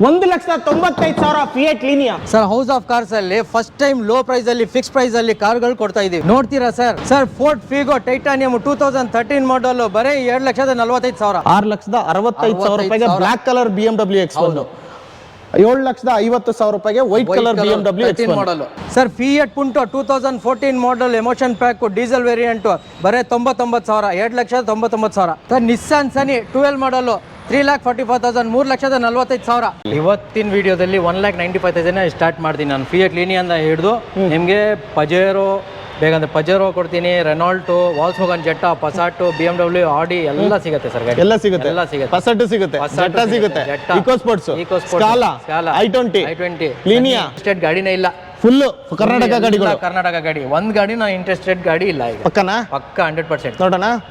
1,95,000 fiat Linea. Sir house of cars ಅಲ್ಲಿ first time low price ಅಲ್ಲಿ fix price ಅಲ್ಲಿ ಕಾರ್ಗಳು ಕೊಡ್ತಾ ಇದೀವಿ, ನೋಡ್ತೀರಾ ಸರ್ ಫೋರ್ಡ್ ಫಿಗೋ ಟೈಟಾನಿಯಂ 2013 ಮಾಡಲ್ ಬರೀ 7,45,000. 6,65,000 ರೂಪಾಯಿಗೆ ಬ್ಲಾಕ್ ಕಲರ್ BMW X1. 7,50,000 ರೂಪಾಯಿಗೆ ವೈಟ್ ಕಲರ್ BMW X1 ಮಾಡಲ್. ಸರ್ ಫಿಯಟ್ ಪುಂಟೋ 2014 ಮಾಡಲ್ ಎಮೋಷನ್ ಪ್ಯಾಕ್ ಡೀಸೆಲ್ ವೇರಿಯಂಟ್ ಬರೀ 99,000, 7,99,000. ಸರ್ ನಿಸ್ಸಾನ್ ಸನಿ 12 ಮಾಡಲ್ 3,44,000, 3,45,000. ಇವತ್ತಿನ ವಿಡಿಯೋದಲ್ಲಿ 1,95,000 ಸ್ಟಾರ್ಟ್ ಮಾಡ್ತೀನಿ ನಾನು. ಫಿಯಟ್ ಲೀನಿಯಿಂದ ಹಿಡಿದು ನಿಮಗೆ ಪಜೇರೋ ಬೇಕಂದ್ರೆ ಪಜೇರೋ ಕೊಡ್ತೀನಿ, ರೆನಾಲ್ಟೋ, ವಾಲ್ಸ್ವಾಗನ್ ಜೆಟ್ಟಾ, ಪಸಾಟು, BMW, ಆಡಿ ಎಲ್ಲ ಸಿಗುತ್ತೆ ಸರ್. ಎಲ್ಲ ಸಿಗುತ್ತೆ, ಪಸಾಟು ಸಿಗುತ್ತೆ, ಜೆಟ್ಟಾ ಸಿಗುತ್ತೆ, Eco Sports, Scala, i20 Linea. State ಗಾಡಿನೇ ಇಲ್ಲ, ಫುಲ್ ಕರ್ನಾಟಕ ಗಾಡಿಗಳು. ಕರ್ನಾಟಕ ಗಾಡಿ ಒಂದು ಗಾಡಿ ನಾ ಇಂಟ್ರೆಸ್ಟೆಡ್ ಗಾಡಿ ಇಲ್ಲ ಈಗ. ಪಕ್ಕನಾ? ಪಕ್ಕ 100%.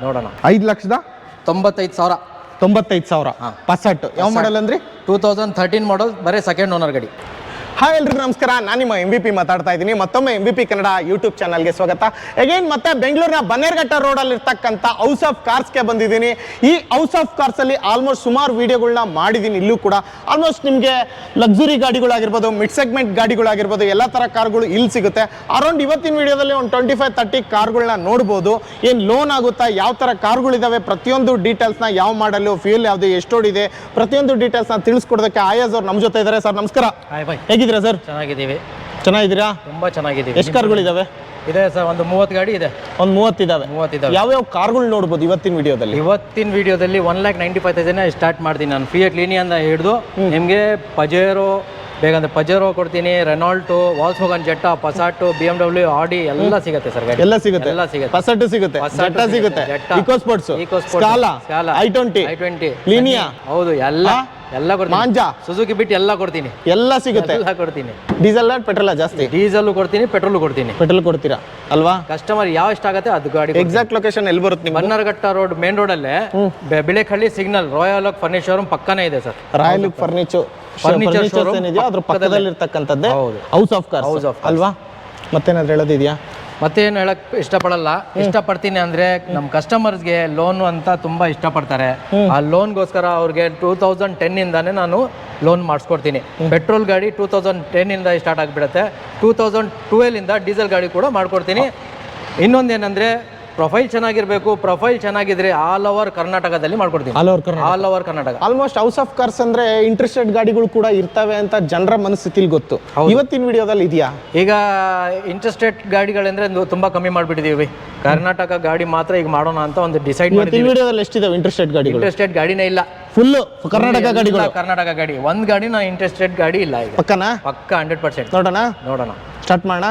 ನೋಡೋಣ. 5,95,000 95,000 ಪಸಾಟ್. ಯಾವ ಮಾಡಲ್ ಅಂದ್ರಿ? 2013 ಮಾಡಲ್, ಬರೀ ಸೆಕೆಂಡ್ ಓನರ್ ಗಾಡಿ. ಹಾಯ್ ಎಲ್ರಿಗೂ ನಮಸ್ಕಾರ, ನಾನು ನಿಮ್ಮ MVP ಮಾತಾಡ್ತಾ ಇದ್ದೀನಿ. ಮತ್ತೊಮ್ಮೆ MVP ಕನ್ನಡ ಯೂಟ್ಯೂಬ್ ಚಾನಲ್ಗೆ ಸ್ವಾಗತ. ಅಗೈನ್ ಮತ್ತೆ ಬೆಂಗಳೂರಿನ ಬನ್ನೇರ್ಘಟ್ಟ ರೋಡಲ್ಲಿ ಇರ್ತಕ್ಕಂಥ ಹೌಸ್ ಆಫ್ ಕಾರ್ಸ್ಗೆ ಬಂದಿದ್ದೀನಿ. ಈ ಹೌಸ್ ಆಫ್ ಕಾರ್ಸಲ್ಲಿ ಆಲ್ಮೋಸ್ಟ್ ಸುಮಾರು ವಿಡಿಯೋಗಳನ್ನ ಮಾಡಿದ್ದೀನಿ. ಇಲ್ಲೂ ಕೂಡ ಆಲ್ಮೋಸ್ಟ್ ನಿಮಗೆ ಲಕ್ಸುರಿ ಗಾಡಿಗಳಾಗಿರ್ಬೋದು, ಮಿಡ್ ಸೆಗ್ಮೆಂಟ್ ಗಾಡಿಗಳಾಗಿರ್ಬೋದು, ಎಲ್ಲ ಥರ ಕಾರ್ಗಳು ಇಲ್ಲಿ ಸಿಗುತ್ತೆ. ಅರೌಂಡ್ ಇವತ್ತಿನ ವಿಡಿಯೋದಲ್ಲಿ ಒಂದು 25-30 ಕಾರ್ಗಳನ್ನ ನೋಡ್ಬೋದು. ಏನು ಲೋನ್ ಆಗುತ್ತಾ, ಯಾವ ಥರ ಕಾರ್ಗಳಿದ್ದಾವೆ, ಪ್ರತಿಯೊಂದು ಡೀಟೇಲ್ಸ್ನ, ಯಾವ ಮಾಡಲು, ಫ್ಯೂಲ್ ಯಾವುದು, ಎಷ್ಟೋಡಿದೆ, ಪ್ರತಿಯೊಂದು ಡೀಟೇಲ್ಸ್ನ ತಿಳಿಸ್ಕೊಡೋದಕ್ಕೆ ಆಯಾಜ್ ಅವ್ರು ನಮ್ಮ ಜೊತೆ ಇದ್ದಾರೆ. ಸರ್ ನಮಸ್ಕಾರ. ಹೇಗಿದ್ದೀರಾ ಸರ್? ಚೆನ್ನಾಗಿದ್ದೀರಾ? ತುಂಬಾ ಚೆನ್ನಾಗಿದ್ದೀವಿ. ಎಷ್ಟು ಕಾರ್ಗಳಿದಾವೆ? ಇದೆ ಸರ್ ಒಂದು 30 ಗಾಡಿ ಇದೆ. ಒಂದು 30 ಇದಾವೆ. ಯಾವ್ಯಾವ ಕಾರ್ಗಳು ನೋಡ್ಬೋದು ಇವತ್ತಿನ ವಿಡಿಯೋದಲ್ಲಿ? 1,95,000 ಸ್ಟಾರ್ಟ್ ಮಾಡ್ತೀನಿ ನಾನು. ಫಿಯಟ್ ಲೀನಿಯಿಂದ ಹಿಡಿದು ನಿಮಗೆ ಪಜೇರೋ ಬೇಕಂದ್ರೆ ಪಜೇರೋ ಕೊಡ್ತೀನಿ, ರೆನಾಲ್ಟೋ, ವಾಲ್ಸ್ವಾಗನ್ ಜೆಟ್ಟಾ, ಪಸಾಟು, BMW, ಆಡಿ ಎಲ್ಲ ಸಿಗುತ್ತೆ ಸರ್. ಎಲ್ಲ ಸಿಗುತ್ತೆ, ಪಸಾಟು ಸಿಗುತ್ತೆ, ಜೆಟ್ಟಾ ಸಿಗುತ್ತೆ, Eco Sports, Scala, i20 Linea. ಹೌದು, ಎಲ್ಲ ಕೊಡ್ತೀನಿ. ಮಾಂಜಾ, ಸುಜುಕಿ ಬಿಟ್ಟು ಎಲ್ಲ ಕೊಡ್ತೀನಿ. ಎಲ್ಲ ಸಿಗುತ್ತೆ, ಎಲ್ಲ ಕೊಡ್ತೀನಿ. ಡೀಸೆಲ್ ಪೆಟ್ರೋಲ್ ಜಾಸ್ತಿ? ಡೀಸೆಲ್ ಕೊಡ್ತೀನಿ, ಪೆಟ್ರೋಲ್ ಕೊಡ್ತೀನಿ. ಪೆಟ್ರೋಲ್ ಕೊಡ್ತೀರಾ ಅಲ್ವಾ? ಕಸ್ಟಮರ್ ಯಾವ ಇಷ್ಟ ಆಗುತ್ತೆ ಅದು ಗಾಡಿ. ಎಕ್ಸಾಕ್ಟ್ ಲೊಕೇಶನ್ ಎಲ್ಲಿ ಬರುತ್ತೆ? ಬನ್ನರ್ಘಟ್ಟ ರೋಡ್ ಮೇನ್ ರೋಡ್ ಅಲ್ಲೇ Bilekahalli signal royal look furniture showroom ಪಕ್ಕನೇ ಇದೆ ಸರ್. ರಾಯಲ್ ಲುಕ್ ಫರ್ನಿಚರ್ ಏನಿದೆಯೋ ಅದ್ರ ಪಕ್ಕದಲ್ಲಿ ಇರ್ತಕ್ಕಂಥದ್ದೇ ಹೌಸ್ ಆಫ್ ಕಾರ್ಸ್ ಅಲ್ವಾ? ಮತ್ತೇನಾದ್ರು ಹೇಳೋದಿದೆಯಾ? ಮತ್ತೇನು ಹೇಳಕ್ ಇಷ್ಟಪಡ್ತೀನಿ ಅಂದ್ರೆ ನಮ್ಮ ಕಸ್ಟಮರ್ಸ್ಗೆ ಲೋನ್ ಅಂತ ತುಂಬಾ ಇಷ್ಟಪಡ್ತಾರೆ. ಆ ಲೋನ್ಗೋಸ್ಕರ ಅವ್ರಿಗೆ 2010 ಇಂದಾನೆ ನಾನು ಲೋನ್ ಮಾಡಿಸ್ಕೊಡ್ತೀನಿ. ಪೆಟ್ರೋಲ್ ಗಾಡಿ 2010 ಇಂದ ಸ್ಟಾರ್ಟ್ ಆಗಿಬಿಡುತ್ತೆ. 2012 ಇಂದ ಡೀಸೆಲ್ ಗಾಡಿ ಕೂಡ ಮಾಡ್ಕೊಡ್ತೀನಿ. ಇನ್ನೊಂದೇನಂದ್ರೆ ಪ್ರೊಫೈಲ್ ಚೆನ್ನಾಗಿರ್ಬೇಕು. ಪ್ರೊಫೈಲ್ ಚೆನ್ನಾಗಿದ್ರೆ ಆಲ್ ಓವರ್ ಕರ್ನಾಟಕದಲ್ಲಿ ಮಾಡ್ಕೊಡ್ತೀನಿ. All over Karnataka. Almost house of cars ಅಂದ್ರೆ ಇಂಟ್ರೆಸ್ಟೆಡ್ ಗಾಡಿಗಳು ಕೂಡ ಇರ್ತವೆ ಅಂತ ಜನರ ಮನಸ್ಥಿತಿಲಿ ಗೊತ್ತು. ಇವತ್ತಿನ ವಿಡಿಯೋದಲ್ಲಿ ಇದೆಯಾ? ಈಗ ಇಂಟ್ರೆಸ್ಟೆಡ್ ಗಾಡಿಗಳಂದ್ರೆ ತುಂಬಾ ಕಮ್ಮಿ ಮಾಡ್ಬಿಟ್ಟಿದೀವಿ. ಕರ್ನಾಟಕ ಗಾಡಿ ಮಾತ್ರ ಈಗ ಮಾಡೋಣ ಅಂತ ಒಂದು ಡಿಸೈಡ್ ಮಾಡಿದ್ವಿ. ಈ ವಿಡಿಯೋದಲ್ಲಿ ಎಷ್ಟಿದಾವೆ ಇಂಟ್ರೆಸ್ಟೆಡ್ ಗಾಡಿಗಳು? ಇಂಟ್ರೆಸ್ಟೆಡ್ ಗಾಡಿನೇ ಇಲ್ಲ, ಫುಲ್ ಕರ್ನಾಟಕ ಗಾಡಿಗಳು. ಕರ್ನಾಟಕ ಗಾಡಿ ಒಂದು ಗಾಡಿ ನಾ ಇಂಟ್ರೆಸ್ಟೆಡ್ ಗಾಡಿ ಇಲ್ಲ ಈಗ. ಪಕ್ಕನಾ? ಪಕ್ಕ 100%. ನೋಡೋಣ. ಸ್ಟಾರ್ಟ್ ಮಾಡೋಣ.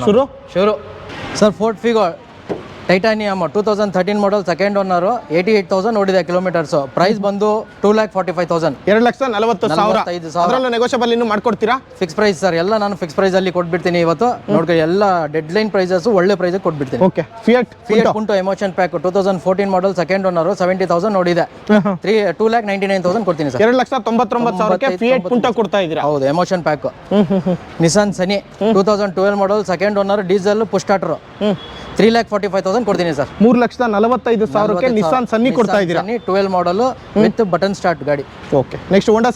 ಶುರು. Sir Ford Figo titanium 2013 model second owner, 88,000 ಓಡಿದೆ ಕಿಲೋಮೀಟರ್ಸ್. ಪ್ರೈಸ್ ಬಂದು 2,45,000. 2,40,000. ಅದರಲ್ಲೂ ನೆಗೋಷಿಯಬಲ್ ಇನ್ನು ಮಾಡ್ಕೊಡ್ತೀರಾ? ಫಿಕ್ಸ್ ಪ್ರೈಸ್ ಸರ್, ಎಲ್ಲ ನಾನು ಫಿಕ್ಸ್ ಪ್ರೈಸ್ ಅಲ್ಲಿ ಕೊಟ್ಬಿಡ್ತೀನಿ ಇವತ್ತು. ನೋಡ್ಕೊಳ್ಳಿ, ಎಲ್ಲ ಡೆಡ್ ಲೈನ್ ಪ್ರೈಸಸ್ ಒಳ್ಳೆ ಪ್ರೈಸ್ ಕೊಟ್ಬಿಡ್ತೀನಿ. Okay. Fiat Punto emotion pack 2014 model second owner, 70,000 ಓಡಿದೆ. 2,99,000 ಕೊಡ್ತೀನಿ ಸರ್. 2,99,000ಕ್ಕೆ ಫಿಯಟ್ ಪುಂಟೋ ಕೊಡ್ತಾ ಇದ್ದೀರಾ? ಹೌದು, ಎಮೋಷನ್ ಪ್ಯಾಕ್. ನಿಸಾನ್ ಸನಿ 2012 model second owner, diesel push starter, 3,45,000 ಕೊಡ್ತೀನಿ ಸರ್. 3,45,000ಕ್ಕೆ ನಿಸಾನ್ ಸನ್ನಿ ಕೊಡ್ತಾ ಇದ್ದೀರಾ? 12 ಮಾಡಲ್ ವಿತ್ ಬಟನ್ ಸ್ಟಾರ್ಟ್ ಗಾಡಿ. ಓಕೆ. ನೆಕ್ಸ್ಟ್ ಹೋಂಡಾ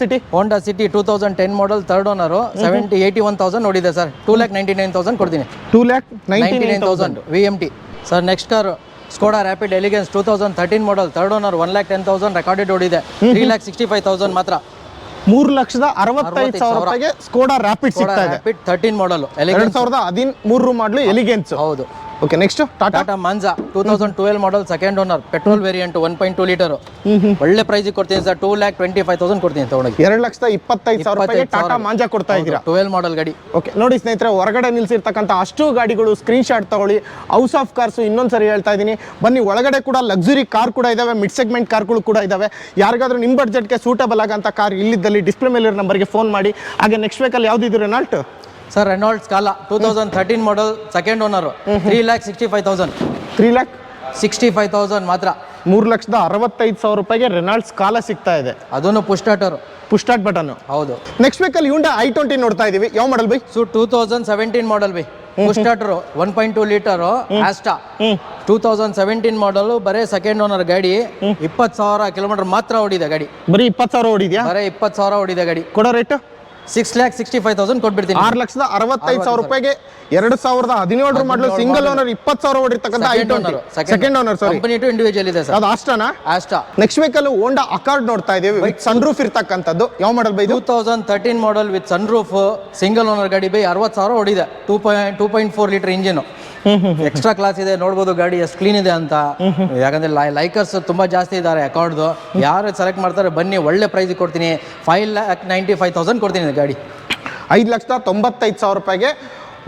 ಸಿಟಿ 2010 ಮಾಡಲ್ ಥರ್ಡ್ ಓನರ್, 81,000 ನೋಡಿದೆ ಸರ್. 2,99,000 ಕೊಡ್ತೀನಿ. 2,99,000 VMT sir. Next car Skoda rapid elegance 2013 ಮಾಡಲ್ third owner, 1,10,000 recorded ಓಡಿದೆ. 3,65,000 ಮಾತ್ರ. 3,65,000 ರೂಪಾಯಿಗೆ Skoda rapid ಸಿಗ್ತಾ ಇದೆ. 13 ಮಾಡಲ್ 2013 ಮಾಡಲು ಎಲಿಗೆನ್ಸ್. ಹೌದು. Okay. Next Tata Manza 2012 model second owner, petrol variant 1.2 litre. ಒಳ್ಳೆ ಪ್ರೈಸ್ ಕೊಡ್ತೀನಿ ಸರ್. 2,25,000 ಕೊಡ್ತೀನಿ ತಗೊಂಡೋಗಿ. 2,25,000 ರೂಪಾಯಿಗೆ ಟಾಟಾ ಮಾಂಜಾ ಕೊಡ್ತಾ ಇದ್ದೀರಾ? 12 ಮಾಡಲ್ ಗಾಡಿ. ಓಕೆ. ನೋಡಿ ಸ್ನೇಹಿತರೆ, ಹೊರಗಡೆ ನಿಲ್ಸಿರ್ತಕ್ಕಂಥ ಅಷ್ಟು ಗಾಡಿಗಳು ಸ್ಕ್ರೀನ್ ಶಾಟ್ ತಗೊಳ್ಳಿ. ಹೌಸ್ ಆಫ್ ಕಾರ್ಸ್ ಇನ್ನೊಂದ್ಸರಿ ಹೇಳ್ತಾ ಇದ್ದೀನಿ, ಬನ್ನಿ. ಒಳಗಡೆ ಕೂಡ ಲಕ್ಸುರಿ ಕಾರ್ ಕೂಡ ಇದಾವೆ, ಮಿಡ್ ಸೆಗ್ಮೆಂಟ್ ಕಾರ್ಗಳು ಕೂಡ ಇದಾವೆ. ಯಾರಿಗಾದ್ರೂ ನಿಮ್ಮ ಬಡ್ಜೆಟ್ಗೆ ಸೂಟಬಲ್ ಆಗಂತ ಕಾರ್ ಇಲ್ಲಿದ್ದಲ್ಲಿ ಡಿಸ್ಪ್ಲೇ ಮೇಲೆ ನಂಬರ್ಗೆ ಫೋನ್ ಮಾಡಿ. ಹಾಗೆ ನೆಕ್ಸ್ಟ್ ವೇಕಲ್ಲಿ ಯಾವ್ದಿದ್ರು Renault sir? Renault Scala 2013 model second owner, 3,65,000. 3,65,000 ಮಾತ್ರ. 3,65,000 ರೂಪಾಯಿಗೆ ರೆನಾಲ್ಟ್ ಸ್ಕಾಲಾ ಸಿಗ್ತಾ ಇದೆ. ಅದನ್ನು ಪುಷ್ ಸ್ಟಾರ್ಟ್ ಬಟನ್. ಹೌದು. ನೆಕ್ಸ್ಟ್ ವೀಕಲ್ಲಿ ಹ್ಯುಂಡೈ i20 ನೋಡ್ತಾ ಇದೀವಿ. ಯಾವ ಮಾಡಲ್ ಬೈ? 2017 ಮಾಡಲ್ ಬೈ. ಸ್ಟಾರ್ಟರ್ 1.2 ಲೀಟರ್ ಆಸ್ಟಾ 2017 ಮಾಡಲ್, ಬರೇ ಸೆಕೆಂಡ್ ಓನರ್ ಗಾಡಿ. 20,000 ಕಿಲೋಮೀಟರ್ ಮಾತ್ರ ಓಡಿದೆ ಗಾಡಿ. ಬರೀ 20,000 ಓಡಿದ್ಯಾ? ಬರೇ 20,000 ಓಡಿದೆ ಗಾಡಿ. ಕೊಡೋ ರೇಟ್ 6,65,000 ಕೊಟ್ಬಿಡ್ತೀನಿ. 6,65,000 ರೂಪಾಯಿಗೆ 2017 ಮಾಡಲು ಸಿಂಗಲ್ ಓನರ್ 20,000 ಓಡಿರ್ತಕ್ಕಂಥ second owner. Sorry, company to individual ಇದೆ ಸರ್. ಅದು ಆಸ್ಟಾನಾ? Asta. Next vehicle Honda Accord ನೋಡ್ತಾ ಇದೀವಿ ವಿತ್ ಸನ್ ರೂಫ್ ಇರ್ತಕ್ಕಂಥದ್ದು. ಯಾವ ಮಾಡಲ್ ಬೈ ಇದು? 2013 model with sunroof single owner ಗಾಡಿ ಬೈ 60,000 ಓಡಿದೆ. 2.4 ಲೀಟರ್ ಇಂಜಿನ್, ಎಕ್ಸ್ಟ್ರಾ ಕ್ಲಾಸ್ ಇದೆ. ನೋಡ್ಬೋದು ಗಾಡಿ ಎಷ್ಟು ಕ್ಲೀನ್ ಇದೆ ಅಂತ. ಯಾಕಂದ್ರೆ ಲೈಕರ್ಸ್ ತುಂಬಾ ಜಾಸ್ತಿ ಇದ್ದಾರೆ ಅಕಾರ್ಡ್ದು. ಯಾರು ಸೆಲೆಕ್ಟ್ ಮಾಡ್ತಾರೆ ಬನ್ನಿ, ಒಳ್ಳೆ ಪ್ರೈಸ್ ಕೊಡ್ತೀನಿ. 5,95,000 ಕೊಡ್ತೀನಿ ಗಾಡಿ. 5,95,000 ರೂಪಾಯಿಗೆ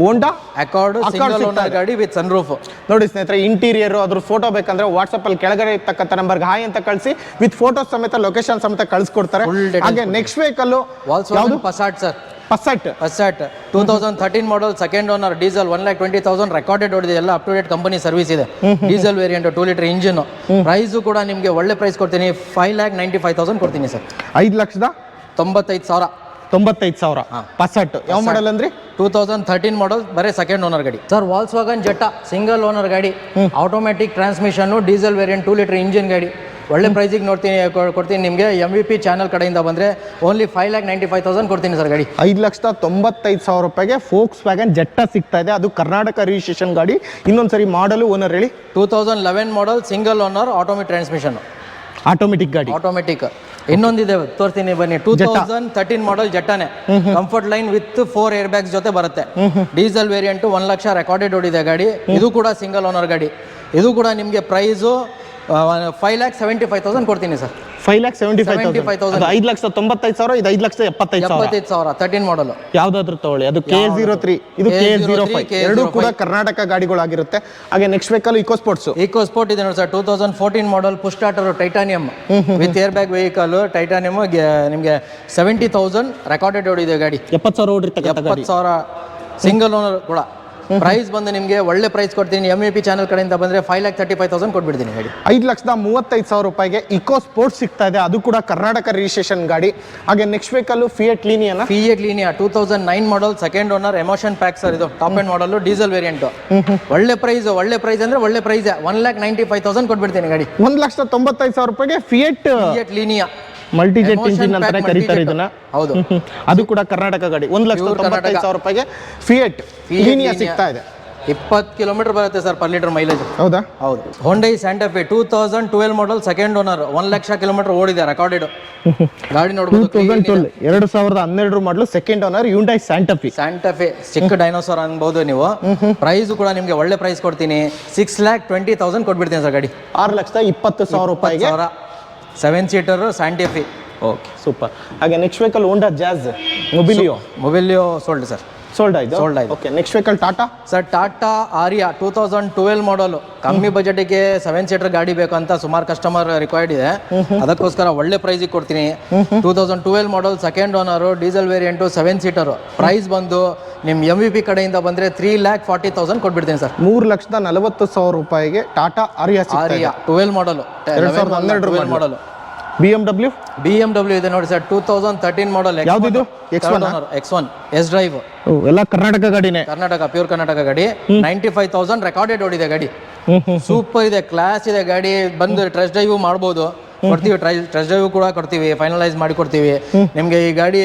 ಹೋಂಡಾ ಅಕಾರ್ಡ್ ಸಿಂಗಲ್ ಓನರ್ ಗಾಡಿ ವಿತ್ ಸನ್ ರೂಫ್. ನೋಡಿ ಸ್ನೇಹಿತರೆ, ಇಂಟೀರಿಯರ್ ಅದ್ರ ಫೋಟೋ ಬೇಕಂದ್ರೆ ವಾಟ್ಸ್ಆಪ್ ಅಲ್ಲಿ ಕೆಳಗಡೆ ಇರ್ತಕ್ಕಂಥ ನಂಬರ್ಗೆ ಹಾಯ್ ಅಂತ ಕಳಿಸಿ ವಿತ್ ಫೋಟೋಸ್ ಸಮೇತ ಲೊಕೇಶನ್ ಸಮೇತ ಕಳಿಸ್ಕೊಡ್ತಾರೆ. ಹಾಗೆ next vehicle Volkswagen Passat sir. Passat 2013 model second owner, diesel 1,20,000 recorded ಓಡಿದೆ. ಎಲ್ಲ up to date company service ಇದೆ. Diesel variant 2 litre engine. Price ಕೂಡ ನಿಮಗೆ ಒಳ್ಳೆ ಪ್ರೈಸ್ ಕೊಡ್ತೀನಿ. 5,95,000 ಕೊಡ್ತೀನಿ ಸರ್. 5,95,000 ಪಸಾಟ್. ಯಾವ ಮಾಡಲ್ ಅಂದ್ರೆ 2013 ಮಾಡಲ್, ಬರೀ ಸೆಕೆಂಡ್ ಓನರ್ ಗಾಡಿ ಸರ್. ವಾಲ್ಸ್ವಾಗನ್ ಜೆಟ್ಟಾ ಸಿಂಗಲ್ ಓನರ್ ಗಾಡಿ, automatic transmission, diesel variant 2 litre engine ಗಾಡಿ. ಒಳ್ಳೆ ಪ್ರೈಸಿಗೆ ಕೊಡ್ತೀನಿ ನಿಮಗೆ. MVP ಚಾನಲ್ ಕಡೆಯಿಂದ ಬಂದರೆ ಓನ್ಲಿ 5,95,000 ಕೊಡ್ತೀನಿ ಸರ್ ಗಾಡಿ. 5,95,000 ರೂಪಾಯಿಗೆ ಫೋಕ್ಸ್ ವ್ಯಾಗನ್ ಜೆಟ್ಟಾ ಸಿಗ್ತಾ ಇದೆ. ಅದು ಕರ್ನಾಟಕ ರಿಜಿಸ್ಟ್ರೇಷನ್ ಗಾಡಿ. ಇನ್ನೊಂದ್ಸರಿ ಮಾಡಲು ಓನರ್ ಹೇಳಿ. 2011 model single owner, automatic transmission, automatic ಗಾಡಿ. ಆಟೋಮೆಟಿಕ್. ಇನ್ನೊಂದಿದೆ ತೋರ್ತೀನಿ ಬನ್ನಿ. 2013 ಮಾಡಲ್ ಜೆಟ್ಟಾನೆ, comfort line with 4 air bags ಜೊತೆ ಬರುತ್ತೆ. ಡೀಸೆಲ್ ವೇರಿಯಂಟ್ 1 ಲಕ್ಷ ರೆಕಾರ್ಡೆಡ್ ಓಡಿದೆ ಗಾಡಿ. ಇದು ಕೂಡ ಸಿಂಗಲ್ ಓನರ್ ಗಾಡಿ. ಇದು ಕೂಡ ನಿಮಗೆ ಪ್ರೈಸು 5,75,000 ಕೊಡ್ತೀನಿ ಸರ್. 5,75,000. 5,95,000. ಇದು 5,75,000. 13 ಮಾಡಲ್ ಯಾವ್ದಾದ್ರು ತಗೊಳ್ಳಿ. ಅದು K03, ಇದು K05. ಎರಡೂ ಕೂಡ ಕರ್ನಾಟಕ ಗಾಡಿಗಳಾಗಿರುತ್ತೆ. ಹಾಗೆ ನೆಕ್ಸ್ಟ್ ವೆಹಿಕಲ್ ಇಕೋ ಸ್ಪೋರ್ಟ್ಸ್ ಇದೆ ನೋಡಿ sir. 2014 model push starter titanium with air bag vehicle. Titanium ನಿಮಗೆ 70,000 ರೆಕಾರ್ಡೆಡ್ ಓಡಿದೆ ಗಾಡಿ. 70,000 ಓಡಿರ್ತಕ್ಕಂಥ ಗಾಡಿ. 70,000 ಸಿಂಗಲ್ ಓನರ್ ಕೂಡ. ಪ್ರೈಸ್ ಬಂದು ನಿಮಗೆ ಒಳ್ಳೆ ಪ್ರೈಸ್ ಕೊಡ್ತೀನಿ. MVP ಚಾನಲ್ ಕಡೆಯಿಂದ ಬಂದರೆ 5,35,000 ಕೊಟ್ಬಿಡ್ತೀನಿ ಗಾಡಿ. 5,35,000 ರೂಪಾಯಿಗೆ ಇಕೋ ಸ್ಪೋರ್ಟ್ಸ್ ಸಿಗ್ತಾ ಇದೆ. ಅದು ಕೂಡ ಕರ್ನಾಟಕ ರಿಜಿಸ್ಟ್ರೇಷನ್ ಗಾಡಿ. ಹಾಗೆ next vehicle Fiat Linea 2009 model second owner, emotion pack sir. ಇದು top end model, diesel variant. ಒಳ್ಳೆ ಪ್ರೈಸ್ ಅಂದ್ರೆ ಒಳ್ಳೆ ಪ್ರೈಸ್. 1,95,000 ಕೊಟ್ಬಿಡ್ತೀನಿ ಗಾಡಿ. 1,95,000 ರೂಪಾಯಿಗೆ ಫಿಯಟ್ ಲೀನಿಯಾ ಮಲ್ಟಿಜೆಟ್ ಇಂಜಿನ್ ಅಂತಾನೆ ಕರೀತಾರೆ ಇದನ್ನ. ಹೌದು, ಅದು ಕೂಡ ಕರ್ನಾಟಕ ಗಾಡಿ. 1,95,000 ರೂಪಾಯಿಗೆ ಫಿಯಟ್ ಲೀನಿಯಾ ಸಿಗ್ತಾ ಇದೆ. 20 ಕಿಲೋಮೀಟರ್ ಬರುತ್ತೆ ಸರ್ ಪರ್ ಲೀಟರ್ ಮೈಲೇಜ್. ಹೌದಾ? ಹೌದು. ಹೊಂಡೈ ಸ್ಯಾಂಟಾ ಫೆ 2012 model second owner, 1 lakh kilometre ಓಡಿದೆ ರೆಕಾರ್ಡೆಡ್ ಗಾಡಿ. ನೋಡಬಹುದು 2012 ಮಾಡಲು ಸೆಕೆಂಡ್ ಓನರ್ ಹ್ಯುಂಡೈ ಸ್ಯಾಂಟಾ ಫೆ. ಚಿಕ್ಕ ಡೈನೋಸಾರ್ ಅನ್ಬಹುದು ನೀವು. ಪ್ರೈಸ್ ಕೂಡ ನಿಮಗೆ ಒಳ್ಳೆ ಪ್ರೈಸ್ ಕೊಡ್ತೀನಿ. 6,20,000 ಕೊಟ್ಬಿಡ್ತೀನಿ ಸರ್ ಗಾಡಿ. 6,20,000 ರೂಪಾಯಿಗೆ 7 seater Santa Fe. Okay, super. ಹಾಗೆ next vehicle Honda Jazz Mobilio sold sir. Sold ಆಯ್ತು. Okay, next vehicle Tata sir. Tata Aria 2012 model, ಕಮ್ಮಿ ಬಜೆಟ್ಗೆ 7 ಸೀಟರ್ ಗಾಡಿ ಬೇಕು ಅಂತ ಸುಮಾರು ಕಸ್ಟಮರ್ ರಿಕ್ವೈರ್ಡ್ ಇದೆ. ಅದಕ್ಕೋಸ್ಕರ ಒಳ್ಳೆ ಪ್ರೈಸಿಗೆ ಕೊಡ್ತೀನಿ. 2012 model second owner, diesel variant, 7 seater. Price ಬಂದು ನಿಮ್ಮ MVP ಕಡೆಯಿಂದ ಬಂದರೆ 3,40,000 ಕೊಟ್ಬಿಡ್ತೀನಿ ಸರ್. 3,40,000 ರೂಪಾಯಿಗೆ ಟಾಟಾ ಆರಿಯಾ 12 ಮಾಡಲ್, 2012 ಮಾಡಲ್. BMW ಇದೆ ನೋಡಿ ಸರ್. 2013 ಮಾಡಲ್. ಯಾವ್ದು? X1 S drive. ಎಲ್ಲ ಕರ್ನಾಟಕ ಗಾಡಿನೇ. ಪ್ಯೂರ್ ಕರ್ನಾಟಕ ಗಾಡಿ. 95,000 ರೆಕಾರ್ಡೆಡ್ ಓಡಿದೆ ಗಾಡಿ. ಸೂಪರ್ ಇದೆ, ಕ್ಲಾಸ್ ಇದೆ ಗಾಡಿ. ಬಂದು ಟ್ರೆಸ್ಟ್ ಡ್ರೈವ್ ಮಾಡ್ಬೋದು. ಕೊಡ್ತೀವಿ, ಟ್ರೆಸ್ಟ್ ಡ್ರೈವ್ ಕೂಡ ಕೊಡ್ತೀವಿ, ಫೈನಲೈಸ್ ಮಾಡಿ ಕೊಡ್ತೀವಿ. ನಿಮಗೆ ಈ ಗಾಡಿ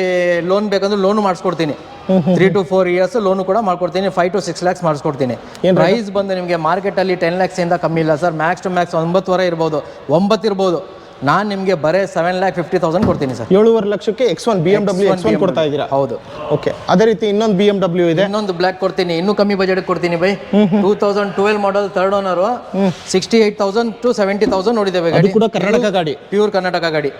ಲೋನ್ ಬೇಕಂದ್ರೆ ಲೋನು ಮಾಡಿಸ್ಕೊಡ್ತೀನಿ. 3 to 4 years ಲೋನು ಕೂಡ ಮಾಡ್ಕೊಡ್ತೀನಿ. 5 to 6 lakhs ಮಾಡಿಸ್ಕೊಡ್ತೀನಿ. ಪ್ರೈಸ್ ಬಂದು ನಿಮಗೆ ಮಾರ್ಕೆಟಲ್ಲಿ 10 lakhs ಇಂದ ಕಮ್ಮಿ ಇಲ್ಲ ಸರ್. ಮ್ಯಾಕ್ಸ್ ಟು ಮ್ಯಾಕ್ಸ್ 9 ಇರ್ಬೋದು, 9 ಇರ್ಬೋದು. ನಾನು ನಿಮಗೆ ಬರೇ 7,50,000 ಕೊಡ್ತೀನಿ ಸರ್. 7.5 ಲಕ್ಷಕ್ಕೆ X1 BMW X1 ಕೊಡ್ತಾ ಇದ್ದೀರಾ? ಹೌದು. ಓಕೆ, ಅದೇ ರೀತಿ ಇನ್ನೊಂದು BMW ಇದೆ. ಇನ್ನೊಂದು ಬ್ಲಾಕ್ ಕೊಡ್ತೀನಿ, ಇನ್ನೂ ಕಮ್ಮಿ ಬಜೆಟ್ ಕೊಡ್ತೀನಿ by. 2012 model third owner, 68,000 to 70,000 ನೋಡಿದ್ದೇವೆ ಗಾಡಿ. ಕೂಡ ಕರ್ನಾಟಕ ಗಾಡಿ, ಪ್ಯೂರ್ ಕರ್ನಾಟಕ ಗಾಡಿ.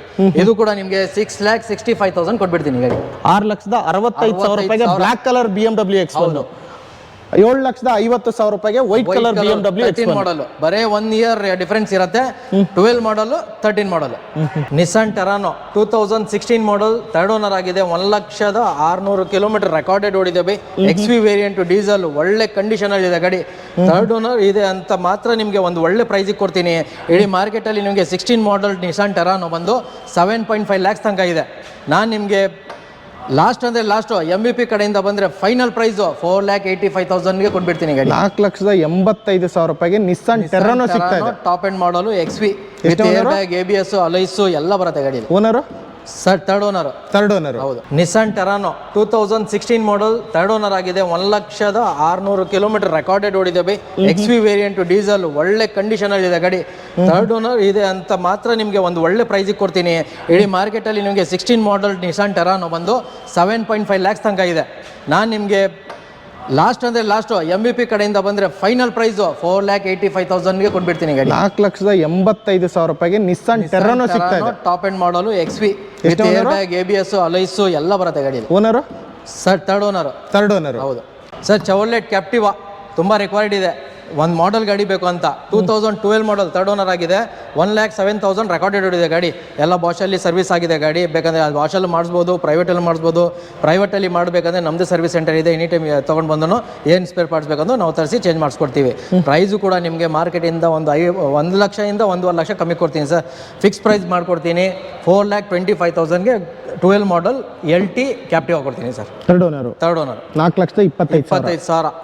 ಇದು ಕೂಡ ನಿಮಗೆ 6,65,000 ಕೊಟ್ಬಿಡ್ತೀನಿ ಗಾಡಿ. 6,65,000 ರೂಪಾಯಿಗೆ ಬ್ಲಾಕ್ ಕಲರ್ BMW X1. 7,50,000 ರೂಪಾಯಿಗೆ ವೈಟ್ ಕಲರ್ BMW X1 ಮಾಡಲ್. ಬರೇ 1 year ಡಿಫರೆನ್ಸ್ ಇರುತ್ತೆ. 12 ಮಾಡಲ್, 13 ಮಾಡಲ್. ನಿಸ್ಸಾನ್ ಟೆರಾನೋ 2016 ಮಾಡಲ್, ಥರ್ಡ್ ಓನರ್ ಆಗಿದೆ. 1,06,000 ಕಿಲೋಮೀಟರ್ ರೆಕಾರ್ಡೆಡ್ ಓಡಿದೆ ಬೈ. XV ವೇರಿಯಂಟ್, ಡೀಸೆಲ್, ಒಳ್ಳೆ ಕಂಡೀಷನ್ ಅಲ್ಲಿ ಇದೆ ಗಾಡಿ. ಥರ್ಡ್ ಓನರ್ ಇದೆ ಅಂತ ಮಾತ್ರ ನಿಮಗೆ ಒಂದು ಒಳ್ಳೆ ಪ್ರೈಸಿಗೆ ಕೊಡ್ತೀನಿ. ಇಡೀ ಮಾರ್ಕೆಟಲ್ಲಿ ನಿಮಗೆ 16 ಮಾಡಲ್ ನಿಸ್ಸಾನ್ ಟೆರಾನೋ ಬಂದು 7.5 lakhs ತನಕ ಇದೆ. ನಾನು ನಿಮಗೆ ಲಾಸ್ಟ್ ಅಂದರೆ ಲಾಸ್ಟು MVP ಕಡೆಯಿಂದ ಬಂದರೆ ಫೈನಲ್ ಪ್ರೈಸು 4,85,000ಗೆ ಕೊಟ್ಬಿಡ್ತೀನಿ ಗಾಡಿ. 4,85,000 ರೂಪಾಯಿಗೆ ನಿಸ್ಸಾನ್ ಟೆರಾನೋ ಸಿಗ್ತಾ ಇದೆ. ಟಾಪ್ ಎಂಡ್ ಮಾಡಲು XV with air bag, ABS, ಅಲೈಸು ಎಲ್ಲ ಬರುತ್ತೆ ಗಾಡಿಯಲ್ಲಿ. Owner sir third owner. ಹೌದು, ನಿಸ್ಸಾನ್ ಟೆರಾನೋ 2016 ಮಾಡಲ್, ಥರ್ಡ್ ಓನರ್ ಆಗಿದೆ. 1,600,000 ಕಿಲೋಮೀಟರ್ ರೆಕಾರ್ಡೆಡ್ ಓಡಿದೆ ಬೈ. XV ವೇರಿಯಂಟ್ ಡೀಸೆಲ್, ಒಳ್ಳೆ ಕಂಡೀಷನ್ ಅಲ್ಲಿ ಇದೆ ಗಾಡಿ. ಥರ್ಡ್ ಓನರ್ ಇದೆ ಅಂತ ಮಾತ್ರ ನಿಮಗೆ ಒಂದು ಒಳ್ಳೆ ಪ್ರೈಸಿಗೆ ಕೊಡ್ತೀನಿ. ಇಡೀ ಮಾರ್ಕೆಟಲ್ಲಿ ನಿಮಗೆ 16 ಮಾಡಲ್ ನಿಸ್ಸಾನ್ ಟೆರಾನೋ ಬಂದು 7.5 lakhs ತನಕ ಇದೆ. ನಾನು ನಿಮಗೆ ಲಾಸ್ಟ್ ಅಂದರೆ ಲಾಸ್ಟು MVP ಕಡೆಯಿಂದ ಬಂದರೆ ಫೈನಲ್ ಪ್ರೈಸು 4,85,000ಗೆ ಕೊಟ್ಬಿಡ್ತೀನಿ ಗಾಡಿ. 4,85,000 ರೂಪಾಯಿಗೆ ನಿಸ್ಸಾನ್ ಟೆರಾನೋ ಸಿಗ್ತಾ ಇದೆ. ಟಾಪ್ ಎಂಡ್ ಮಾಡಲು XV with air bag, ABS, ಅಲೈಸು ಎಲ್ಲ ಬರುತ್ತೆ ಗಾಡಿಯಲ್ಲಿ. Owner sir third owner. ಹೌದು ಸರ್. ಚವರ್ಲೆಟ್ ಕ್ಯಾಪ್ಟಿವಾ ತುಂಬ ರಿಕ್ವೈರ್ಡ್ ಇದೆ. ಒಂದು ಮಾಡೆಲ್ ಗಾಡಿ ಬೇಕು ಅಂತ 2012 ಮಾಡಲ್, ಥರ್ಡ್ ಓನರ್ ಆಗಿದೆ. 1,07,000 ರೆಕಾರ್ಡೆಡ್ ಓಡಿದೆ ಗಾಡಿ. ಎಲ್ಲ ಬಾಷಲ್ಲಿ ಸರ್ವಿಸ್ ಆಗಿದೆ ಗಾಡಿ. ಬೇಕಂದರೆ ಅದು ಬಾಷಲ್ಲಿ ಮಾಡಿಸ್ಬೋದು, ಪ್ರೈವೇಟಲ್ಲಿ ಮಾಡಿಸ್ಬೋದು. ಪ್ರೈವೇಟಲ್ಲಿ ಮಾಡಬೇಕಂದ್ರೆ ನಮ್ಮದು ಸರ್ವಿಸ್ ಸೆಂಟರ್ ಇದೆ. ಎನಿ ಟೈಮ್ ತೊಗೊಂಡು ಬಂದು ಏನು ಸ್ಪೇರ್ ಪಾರ್ಟ್ಸ್ ಬೇಕಂದ್ರೆ ನಾವು ತರಿಸಿ ಚೇಂಜ್ ಮಾಡಿಸ್ಕೊಡ್ತೀವಿ. ಪ್ರೈಸು ಕೂಡ ನಿಮಗೆ ಮಾರ್ಕೆಟಿಂದ ಒಂದು 1 ಲಕ್ಷದಿಂದ 1.5 ಲಕ್ಷ ಕಮ್ಮಿ ಕೊಡ್ತೀನಿ ಸರ್. ಫಿಕ್ಸ್ ಪ್ರೈಸ್ ಮಾಡಿಕೊಡ್ತೀನಿ. 4,25,000ಗೆ 12 ಮಾಡಲ್ LT ಕ್ಯಾಪ್ಟಿವ್ ಕೊಡ್ತೀನಿ ಸರ್. ಥರ್ಡ್ ಓನರು 4,25,000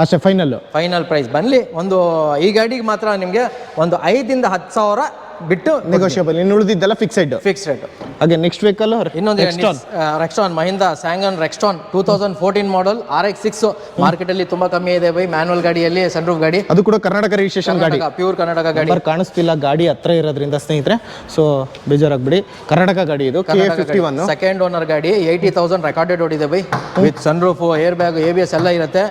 ಅಷ್ಟೇ ಫೈನಲ್ ಪ್ರೈಸ್. ಬನ್ನಿ ಒಂದು ಈ ಗಾಡಿಗೆ ಮಾತ್ರ ನಿಮಗೆ ಒಂದು 5,000 to 10,000 ಬಿಟ್ಟು ನೆಗೋಷಿಯಬಲ್. ಇನ್ನು ಉಳಿದಿದ್ದೆಲ್ಲ ಫಿಕ್ಸ್ ರೇಟ್. ಹಾಗೆ ನೆಕ್ಸ್ಟ್ ವೆಹಿಕಲ್ ಇನ್ನೊಂದು ರೆಕ್ಸ್ಟಾನ್, ಮಹಿಂದ್ರಾ ಸ್ಯಾಂಗನ್ ರೆಕ್ಸ್ಟಾನ್ 2014 ಮಾಡಲ್, RX6 ಮಾರ್ಕೆಟಲ್ಲಿ ತುಂಬಾ ಕಮ್ಮಿ ಇದೆ ಬೈ. ಮ್ಯಾನುವಲ್ ಗಾಡಿಯಲ್ಲಿ ಸನ್ರೂಫ್ ಗಾಡಿ, ಅದು ಕೂಡ ಕರ್ನಾಟಕ ರಿಜಿಸ್ಟ್ರೇಷನ್ ಗಾಡಿ, ಪ್ಯೂರ್ ಕರ್ನಾಟಕ ಗಾಡಿ. ಕಾಣಿಸ್ತಿಲ್ಲ ಗಾಡಿ ಹತ್ರ ಇರೋದ್ರಿಂದ ಸ್ನೇಹಿತರೆ, ಸೊ ಬೇಜಾರಾಗ್ಬಿಡಿ. ಕರ್ನಾಟಕ ಗಾಡಿ ಇದು, KA51 ಸೆಕೆಂಡ್ ಓನರ್ ಗಾಡಿ. 80,000 ರೆಕಾರ್ಡೆಡ್ ಓಡಿದೆ by. With sunroof, air bag, ABS ಎಲ್ಲ ಇರುತ್ತೆ.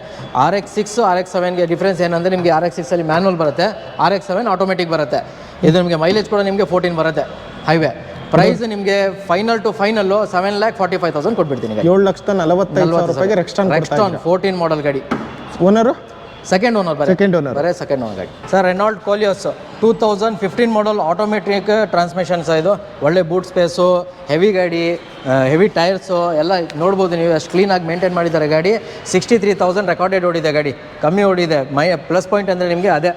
RX6 RX7ಗೆ ಡಿಫ್ರೆನ್ಸ್ ಏನಂದ್ರೆ ನಿಮಗೆ RX6 ಅಲ್ಲಿ ಮ್ಯಾನುವಲ್ ಬರುತ್ತೆ, RX7 ಆಟೋಮೆಟಿಕ್ ಬರುತ್ತೆ. ಇದು ನಿಮಗೆ ಮೈಲೇಜ್ ಕೂಡ ನಿಮಗೆ 14 ಬರುತ್ತೆ ಹೈವೇ. ಪ್ರೈಸ್ ನಿಮಗೆ ಫೈನಲ್ 7,45,000 ಕೊಟ್ಬಿಡ್ತೀನಿ. 7,45,000 ರೂಪಾಯಿಗೆ ರೆಕ್ಸ್ಟಾನ್ 14 ಮಾಡಲ್ ಗಾಡಿ. ಓನರು ಸೆಕೆಂಡ್ ಓನರ್ ಗಾಡಿ ಸರ್. ರೆನಾಲ್ಡ್ ಕೋಲಿಯೋಸ್ 2015 ಮಾಡಲ್, ಆಟೋಮೆಟಿಕ್ ಟ್ರಾನ್ಸ್ಮಿಷನ್ಸ್. ಇದು ಒಳ್ಳೆ ಬೂಟ್ ಸ್ಪೇಸು, ಹೆವಿ ಗಾಡಿ, ಹೆವಿ ಟೈರ್ಸು ಎಲ್ಲ ನೋಡ್ಬೋದು ನೀವು. ಅಷ್ಟು ಕ್ಲೀನಾಗಿ ಮೇಂಟೈನ್ ಮಾಡಿದ್ದಾರೆ ಗಾಡಿ. 63,000 ರೆಕಾರ್ಡೆಡ್ ಓಡಿದೆ ಗಾಡಿ, ಕಮ್ಮಿ ಓಡಿದೆ. ಪ್ಲಸ್ ಪಾಯಿಂಟ್ ಅಂದರೆ ನಿಮಗೆ ಅದೇ.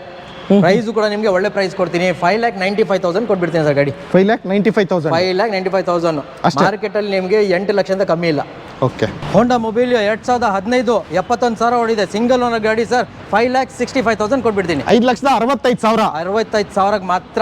ಪ್ರೈಸು ಕೂಡ ನಿಮಗೆ ಒಳ್ಳೆ ಪ್ರೈಸ್ ಕೊಡ್ತೀನಿ. 5,95,000 ಕೊಟ್ಬಿಡ್ತೀನಿ ಸರ್ ಗಾಡಿ. 5,95,000 ಮಾರ್ಕೆಟಲ್ಲಿ ನಿಮಗೆ 8 ಲಕ್ಷದಿಂದ ಕಮ್ಮಿ ಇಲ್ಲ. ಓಕೆ. ಹೋಂಡಾ ಮೊಬೈಲ್ 2015 71,000 ಓಡಿದೆ, ಸಿಂಗಲ್ ಓನರ್ ಗಾಡಿ ಸರ್. 5,65,000 ಕೊಟ್ಬಿಡ್ತೀನಿ. 5,65,000 65,000ಗೆ ಮಾತ್ರ.